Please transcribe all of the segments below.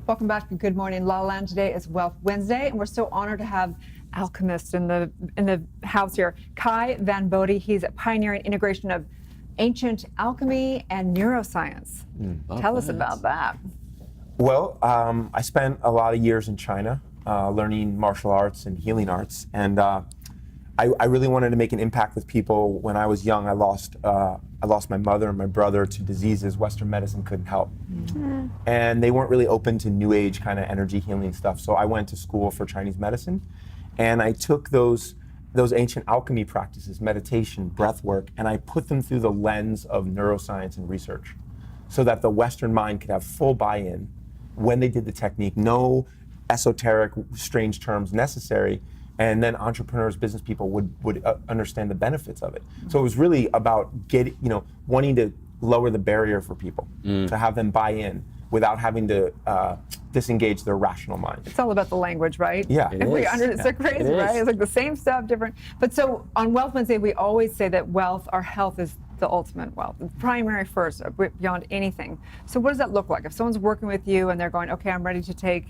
Welcome back to Good Morning LaLa. Today is Wealth Wednesday, and we're so honored to have alchemist in the house here, Kai Van Bodhi. He's pioneering integration of ancient alchemy and neuroscience. Tell us about that. Well, I spent a lot of years in China learning martial arts and healing arts, and I really wanted to make an impact with people. When I was young, I lost my mother and my brother to diseases Western medicine couldn't help. And they weren't really open to new age kind of energy healing stuff. So I went to school for Chinese medicine, and I took those ancient alchemy practices, meditation, breath work, and I put them through the lens of neuroscience and research so that the Western mind could have full buy-in when they did the technique, no esoteric, strange terms necessary, and then entrepreneurs, business people would understand the benefits of it. So it was really about wanting to lower the barrier for people, to have them buy in without having to disengage their rational mind. It's all about the language, right? Yeah, It's so crazy, right? It's like the same stuff, different. But so on Wealth Wednesday, we always say that wealth, our health is the ultimate wealth, the primary first, beyond anything. So what does that look like? If someone's working with you and they're going, okay, I'm ready to take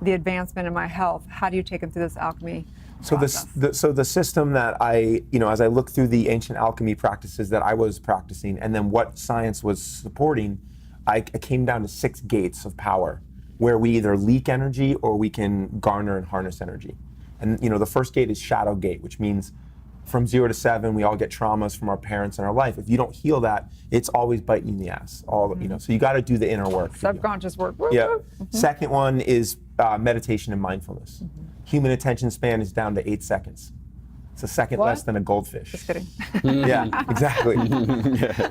the advancement in my health, how do you take them through this alchemy process? So the system that as I look through the ancient alchemy practices that I was practicing, and then what science was supporting, I came down to 6 gates of power, where we either leak energy or we can garner and harness energy. And the first gate is shadow gate, which means from 0 to 7, we all get traumas from our parents in our life. If you don't heal that, it's always biting you in the ass. So you got to do the inner work. Subconscious work. Yeah. Second one is meditation and mindfulness. Human attention span is down to 8 seconds. It's a second less than a goldfish. Just kidding. Yeah, exactly.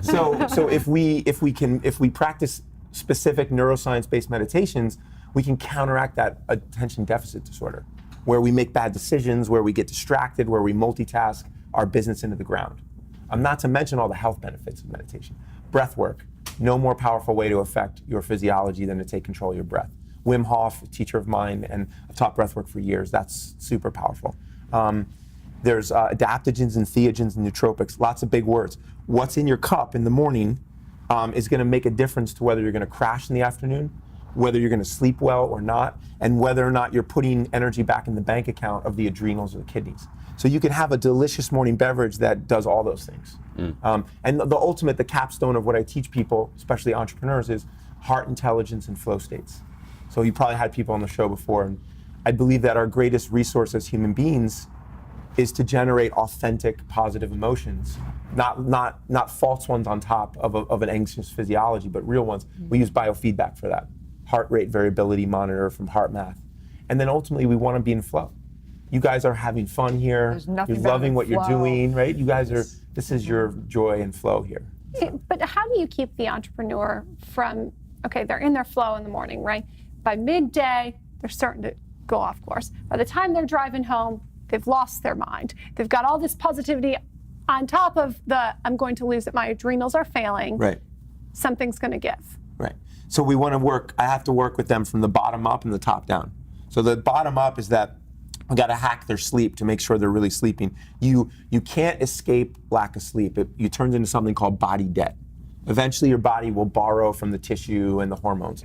So if we practice specific neuroscience-based meditations, we can counteract that attention deficit disorder, where we make bad decisions, where we get distracted, where we multitask our business into the ground. Not to mention all the health benefits of meditation. Breath work, no more powerful way to affect your physiology than to take control of your breath. Wim Hof, a teacher of mine, and I've taught breath work for years. That's super powerful. There's adaptogens and theogens and nootropics, lots of big words. What's in your cup in the morning is gonna make a difference to whether you're gonna crash in the afternoon, whether you're gonna sleep well or not, and whether or not you're putting energy back in the bank account of the adrenals or the kidneys. So you can have a delicious morning beverage that does all those things. And the capstone of what I teach people, especially entrepreneurs, is heart intelligence and flow states. So you probably had people on the show before, and I believe that our greatest resource as human beings is to generate authentic, positive emotions, not false ones on top of an anxious physiology, but real ones. We use biofeedback for that. Heart rate variability monitor from HeartMath. And then ultimately we want to be in flow. You guys are having fun here. You're loving what you're doing, right? You guys this is your joy and flow here. So. But how do you keep the entrepreneur from, okay, they're in their flow in the morning, right? By midday, they're starting to go off course. By the time they're driving home, they've lost their mind. They've got all this positivity on top of I'm going to lose it, my adrenals are failing. Right. Something's going to give. Right. So I have to work with them from the bottom up and the top down. So the bottom up is that we got to hack their sleep to make sure they're really sleeping. You can't escape lack of sleep. It turns into something called body debt. Eventually your body will borrow from the tissue and the hormones.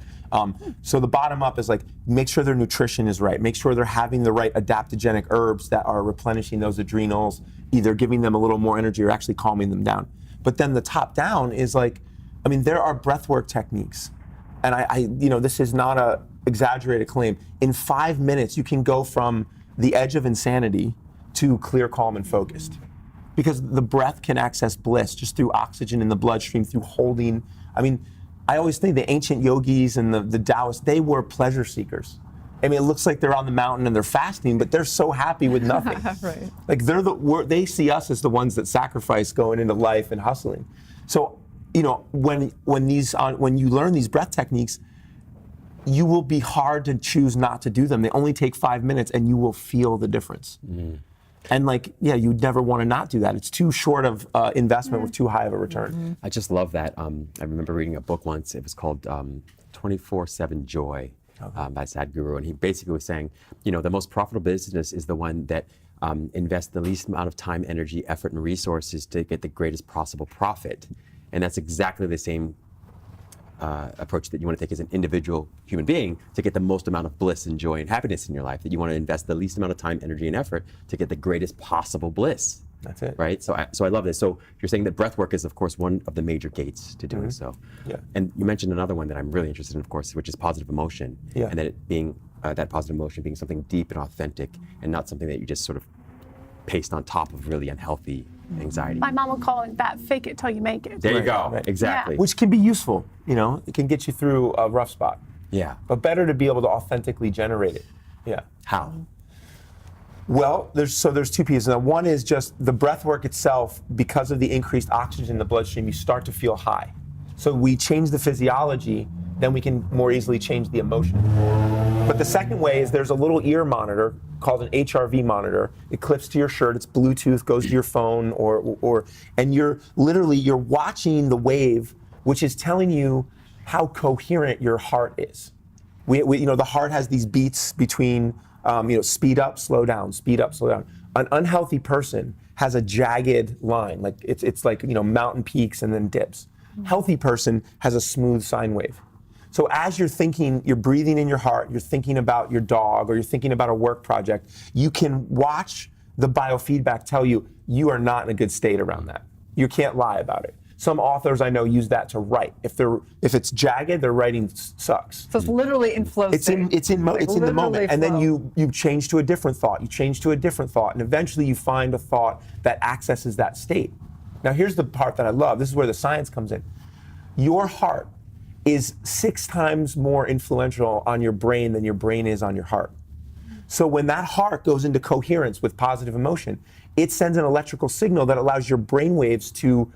So the bottom up is like, make sure their nutrition is right. Make sure they're having the right adaptogenic herbs that are replenishing those adrenals, either giving them a little more energy or actually calming them down. But then the top down is like, there are breathwork techniques. And this is not a exaggerated claim. In 5 minutes, you can go from the edge of insanity to clear, calm, and focused. Because the breath can access bliss just through oxygen in the bloodstream, through holding. I always think the ancient yogis and the Taoists, they were pleasure seekers. It looks like they're on the mountain and they're fasting, but they're so happy with nothing. Right. Like they see us as the ones that sacrifice going into life and hustling. So, when you learn these breath techniques, you will be hard to choose not to do them. They only take 5 minutes and you will feel the difference. And you'd never want to not do that. It's too short of investment with too high of a return. I just love that. I remember reading a book once. It was called 24/7 Joy by Sadhguru. And he basically was saying, the most profitable business is the one that invests the least amount of time, energy, effort, and resources to get the greatest possible profit. And that's exactly the same approach that you want to take as an individual human being to get the most amount of bliss and joy and happiness in your life, that you want to invest the least amount of time, energy, and effort to get the greatest possible bliss. That's it. Right? So I love this. So you're saying that breath work is, of course, one of the major gates to doing so. Yeah. And you mentioned another one that I'm really interested in, of course, which is positive emotion. Yeah. And that it being, that positive emotion being something deep and authentic and not something that you just sort of paste on top of really unhealthy anxiety. My mom would call it that fake it till you make it. There you Right, go. right. Exactly. Which can be useful, it can get you through a rough spot. Yeah. But better to be able to authentically generate it. Yeah. How? Well, there's two pieces. Now, one is just the breath work itself. Because of the increased oxygen in the bloodstream, you start to feel high. So we change the physiology, then we can more easily change the emotion. But the second way is there's a little ear monitor called an Hrv monitor. It clips to your shirt. It's Bluetooth, goes to your phone, and you're watching the wave, which is telling you how coherent your heart is. The heart has these beats between speed up, slow down, speed up, slow down. An unhealthy person has a jagged line, like it's like mountain peaks and then dips. Healthy person has a smooth sine wave. So as you're thinking, you're breathing in your heart, you're thinking about your dog, or you're thinking about a work project, you can watch the biofeedback tell you you are not in a good state around that. You can't lie about it. Some authors I know use that to write. If it's jagged, their writing sucks. So it's literally in flow state. It's in the literally moment, and then flow. you change to a different thought. You change to a different thought, and eventually you find a thought that accesses that state. Now here's the part that I love. This is where the science comes in. Your heart is 6 times more influential on your brain than your brain is on your heart. So when that heart goes into coherence with positive emotion, it sends an electrical signal that allows your brain waves to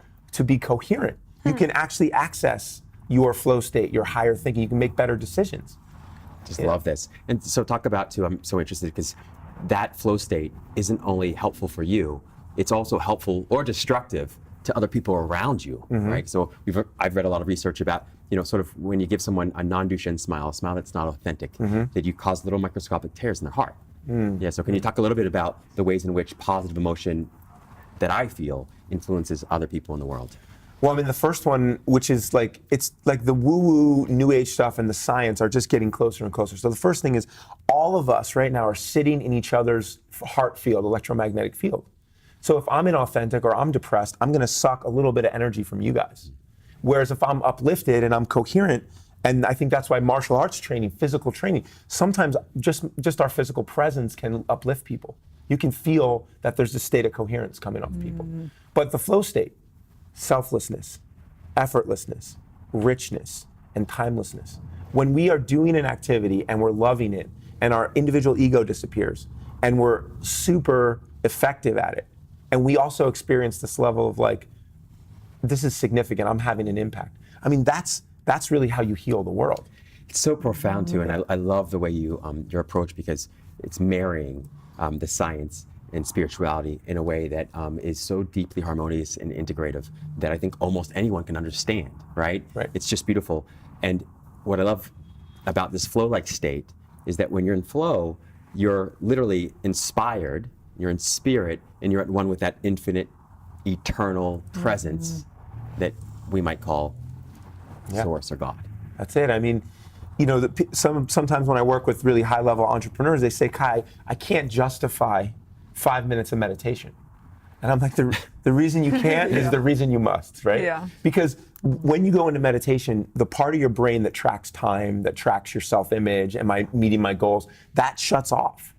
be coherent. You can actually access your flow state, your higher thinking. You can make better decisions. Just love this. And so talk about too, I'm so interested because that flow state isn't only helpful for you, it's also helpful or destructive to other people around you, right? So I've read a lot of research about, sort of when you give someone a non-Duchenne smile, a smile that's not authentic, that you cause little microscopic tears in their heart. Yeah, so can you talk a little bit about the ways in which positive emotion that I feel influences other people in the world? Well, I mean, the first one, which is it's like the woo-woo new age stuff and the science are just getting closer and closer. So the first thing is all of us right now are sitting in each other's heart field, electromagnetic field. So if I'm inauthentic or I'm depressed, I'm gonna suck a little bit of energy from you guys. Whereas if I'm uplifted and I'm coherent, and I think that's why martial arts training, physical training, sometimes just our physical presence can uplift people. You can feel that there's a state of coherence coming off people. But the flow state, selflessness, effortlessness, richness, and timelessness. When we are doing an activity and we're loving it and our individual ego disappears and we're super effective at it, and we also experience this level of this is significant, I'm having an impact. I mean, that's really how you heal the world. It's so profound too, and I love the way you your approach, because it's marrying the science and spirituality in a way that is so deeply harmonious and integrative that I think almost anyone can understand, right? Right. It's just beautiful. And what I love about this flow-like state is that when you're in flow, you're literally inspired, you're in spirit, and you're at one with that infinite, eternal presence that we might call Source or God. That's it. I mean, sometimes when I work with really high-level entrepreneurs, they say, Kai, I can't justify 5 minutes of meditation. And I'm like, the reason you can't is the reason you must, right? Yeah. Because when you go into meditation, the part of your brain that tracks time, that tracks your self-image, am I meeting my goals, that shuts off.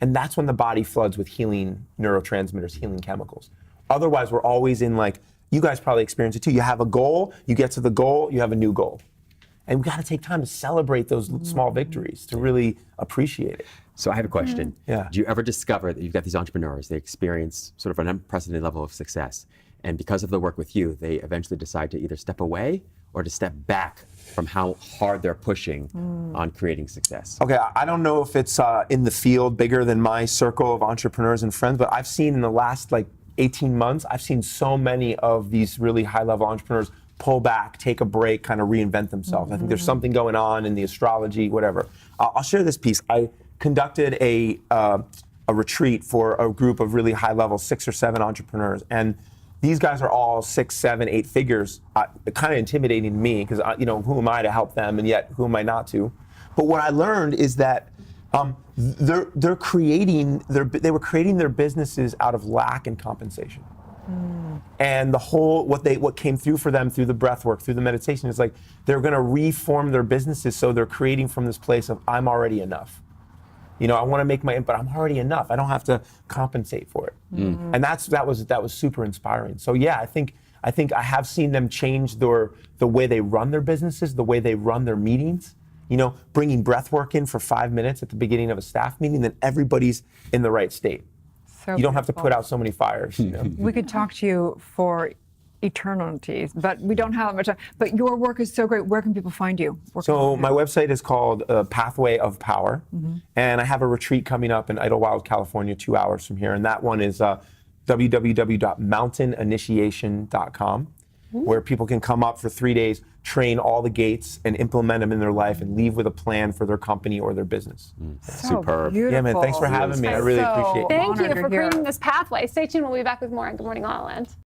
And that's when the body floods with healing neurotransmitters, healing chemicals. Otherwise, we're always in you guys probably experience it too. You have a goal, you get to the goal, you have a new goal. And we got to take time to celebrate those small victories, to really appreciate it. So I have a question. Yeah. Do you ever discover that you've got these entrepreneurs, they experience sort of an unprecedented level of success, and because of the work with you, they eventually decide to either step away or to step back from how hard they're pushing on creating success? Okay, I don't know if it's in the field bigger than my circle of entrepreneurs and friends, but I've seen in the last 18 months, I've seen so many of these really high-level entrepreneurs pull back, take a break, kind of reinvent themselves. I think there's something going on in the astrology, whatever. I'll share this piece. I conducted a retreat for a group of really high-level 6 or 7 entrepreneurs, and these guys are all 6, 7, 8 figures, kind of intimidating to me because who am I to help them, and yet who am I not to? But what I learned is that they were creating their businesses out of lack and compensation. And the whole what came through for them through the breath work, through the meditation, is like they're going to reform their businesses so they're creating from this place of I'm already enough. I want to make but I'm already enough. I don't have to compensate for it. And that was super inspiring. So yeah, I think I have seen them change the way they run their businesses, the way they run their meetings. Bringing breath work in for 5 minutes at the beginning of a staff meeting, then everybody's in the right state. So you don't have to beautiful. put out so many fires. We could talk to you for eternities, but we don't have that much time. But your work is so great. Where can people find you? So my website is called Pathway of Power, and I have a retreat coming up in Idlewild, California, 2 hours from here, and that one is www.mountaininitiation.com, where people can come up for 3 days, train all the gates, and implement them in their life, and leave with a plan for their company or their business. So Superb. beautiful. Yeah, man, thanks for having me. I really appreciate it. Thank you Honored for you're here. creating this pathway. Stay tuned. We'll be back with more on Good Morning La La Land.